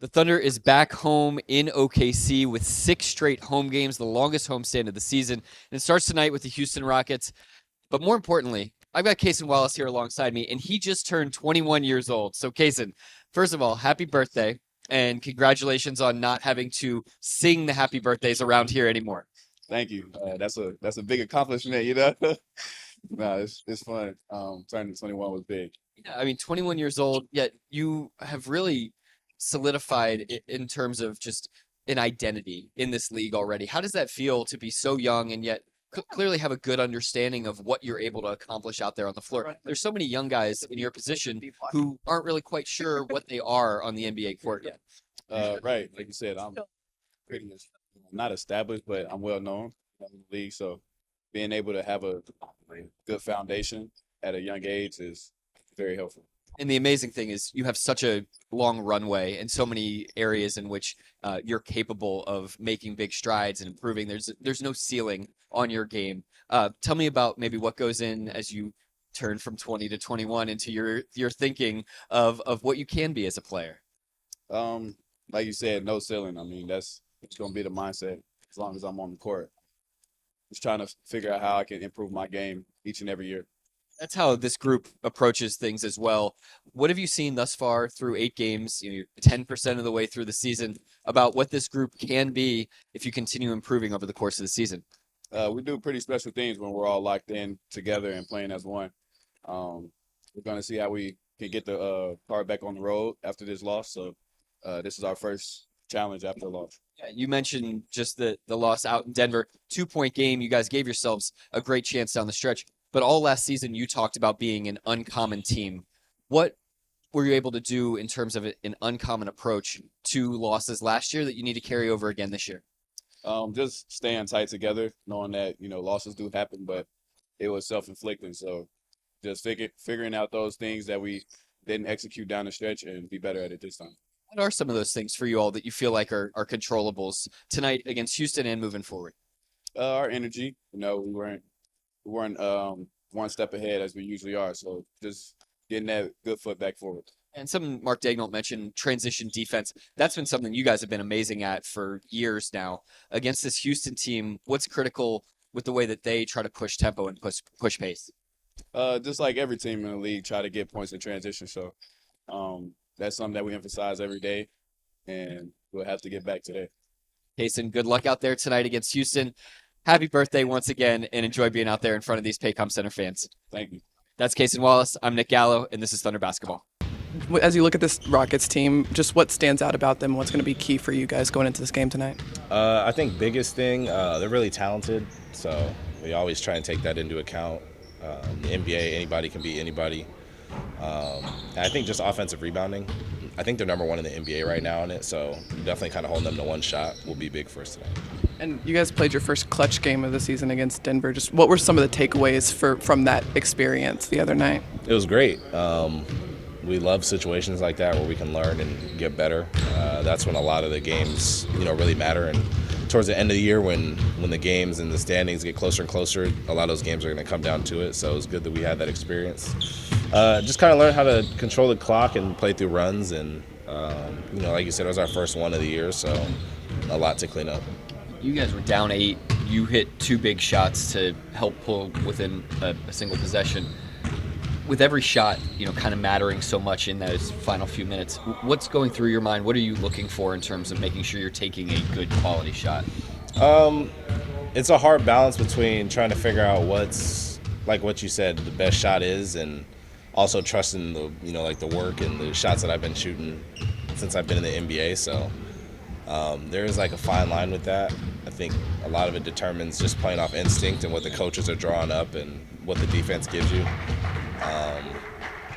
The Thunder is back home in OKC with 6 straight home games, the longest homestand of the season. And it starts tonight with the Houston Rockets. But more importantly, I've got Cason Wallace here alongside me, and he just turned 21 years old. So, Cason, first of all, happy birthday, and congratulations on not having to sing the happy birthdays around here anymore. Thank you. That's a big accomplishment, you know. No, it's fun. Turning 21 was big. Yeah, I mean, 21 years old, yet you have really solidified in terms of just an identity in this league already. How does that feel to be so young and yet clearly have a good understanding of what you're able to accomplish out there on the floor? There's so many young guys in your position who aren't really quite sure what they are on the NBA court yet. Right. Like you said, I'm pretty not established, but I'm well known in the league. So being able to have a good foundation at a young age is very helpful. And the amazing thing is you have such a long runway and so many areas in which you're capable of making big strides and improving. There's no ceiling on your game. Tell me about maybe what goes in as you turn from 20 to 21 into your thinking of what you can be as a player. Like you said, no ceiling. I mean, it's going to be the mindset as long as I'm on the court. Just trying to figure out how I can improve my game each and every year. That's how this group approaches things as well. What have you seen thus far through 8 games, 10% of the way through the season, about what this group can be if you continue improving over the course of the season? We do pretty special things when we're all locked in together and playing as one. We're going to see how we can get the car back on the road after this loss. So this is our first challenge after a loss. Yeah, you mentioned just the loss out in Denver. 2-point game. You guys gave yourselves a great chance down the stretch. But all last season, you talked about being an uncommon team. What were you able to do in terms of an uncommon approach to losses last year that you need to carry over again this year? Just staying tight together, knowing that, losses do happen, but it was self-inflicting. So just figuring out those things that we didn't execute down the stretch and be better at it this time. What are some of those things for you all that you feel like are controllables tonight against Houston and moving forward? Our energy, we weren't one step ahead as we usually are. So just getting that good foot back forward. And Mark Daignault mentioned transition defense. That's been something you guys have been amazing at for years now. Against this Houston team, what's critical with the way that they try to push tempo and push pace? Just like every team in the league, try to get points in transition. So that's something that we emphasize every day, and we'll have to get back to that. Cason, good luck out there tonight against Houston. Happy birthday once again, and enjoy being out there in front of these Paycom Center fans. Thank you. That's Cason Wallace. I'm Nick Gallo, and this is Thunder Basketball. As you look at this Rockets team, just what stands out about them? What's going to be key for you guys going into this game tonight? I think biggest thing, they're really talented, so we always try and take that into account. The NBA, anybody can beat anybody. And I think just offensive rebounding. I think they're number 1 in the NBA right now in it, so definitely kind of holding them to one shot will be big for us tonight. And you guys played your first clutch game of the season against Denver. Just what were some of the takeaways from that experience the other night? It was great. We love situations like that where we can learn and get better. That's when a lot of the games, really matter. And towards the end of the year, when the games and the standings get closer and closer, a lot of those games are going to come down to it. So it was good that we had that experience. Just kind of learn how to control the clock and play through runs. And, like you said, it was our first one of the year, so a lot to clean up. You guys were down 8. You hit 2 big shots to help pull within a single possession. With every shot, kind of mattering so much in those final few minutes, what's going through your mind? What are you looking for in terms of making sure you're taking a good quality shot? It's a hard balance between trying to figure out what's, like what you said, the best shot is, and also trusting the work and the shots that I've been shooting since I've been in the NBA. So there is like a fine line with that. I think a lot of it determines just playing off instinct and what the coaches are drawing up and what the defense gives you.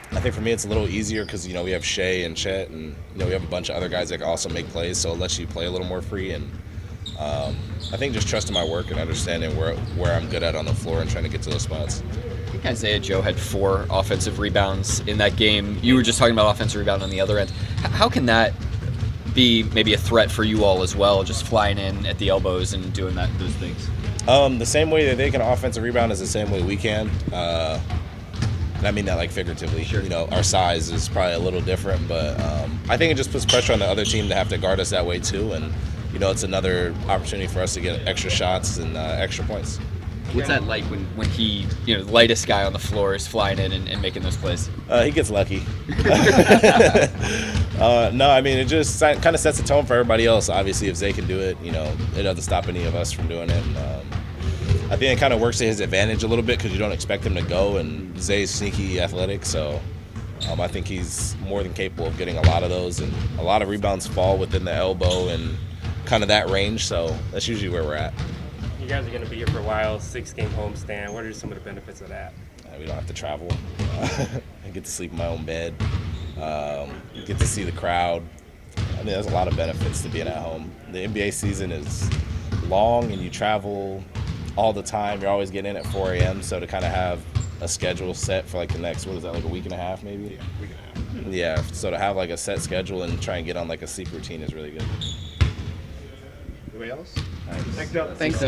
I think for me it's a little easier because we have Shea and Chet, and we have a bunch of other guys that can also make plays, so it lets you play a little more free. And I think just trusting my work and understanding where I'm good at on the floor and trying to get to those spots. I think Isaiah Joe had 4 offensive rebounds in that game. You were just talking about offensive rebound on the other end. How can that be maybe a threat for you all as well, just flying in at the elbows and doing those things? The same way that they can offensive rebound is the same way we can. And and I mean that like figuratively. Sure. You know, our size is probably a little different, but I think it just puts pressure on the other team to have to guard us that way too, and you know, it's another opportunity for us to get extra shots and extra points. What's that like when he, the lightest guy on the floor is flying in and making those plays? He gets lucky. No, I mean, it just kind of sets the tone for everybody else. Obviously, if Zay can do it, it doesn't stop any of us from doing it. And, I think it kind of works to his advantage a little bit because you don't expect him to go, and Zay's sneaky athletic, so I think he's more than capable of getting a lot of those, and a lot of rebounds fall within the elbow and kind of that range, so that's usually where we're at. You guys are going to be here for a while, 6-game homestand. What are some of the benefits of that? We don't have to travel. I get to sleep in my own bed. Get to see the crowd. I mean, there's a lot of benefits to being at home. The NBA season is long, and you travel all the time. You're always getting in at 4 a.m., so to kind of have a schedule set for like the next, what is that, like a week and a half maybe? Yeah, week and a half. Yeah, so to have like a set schedule and try and get on like a sleep routine is really good. Anybody else? Thanks.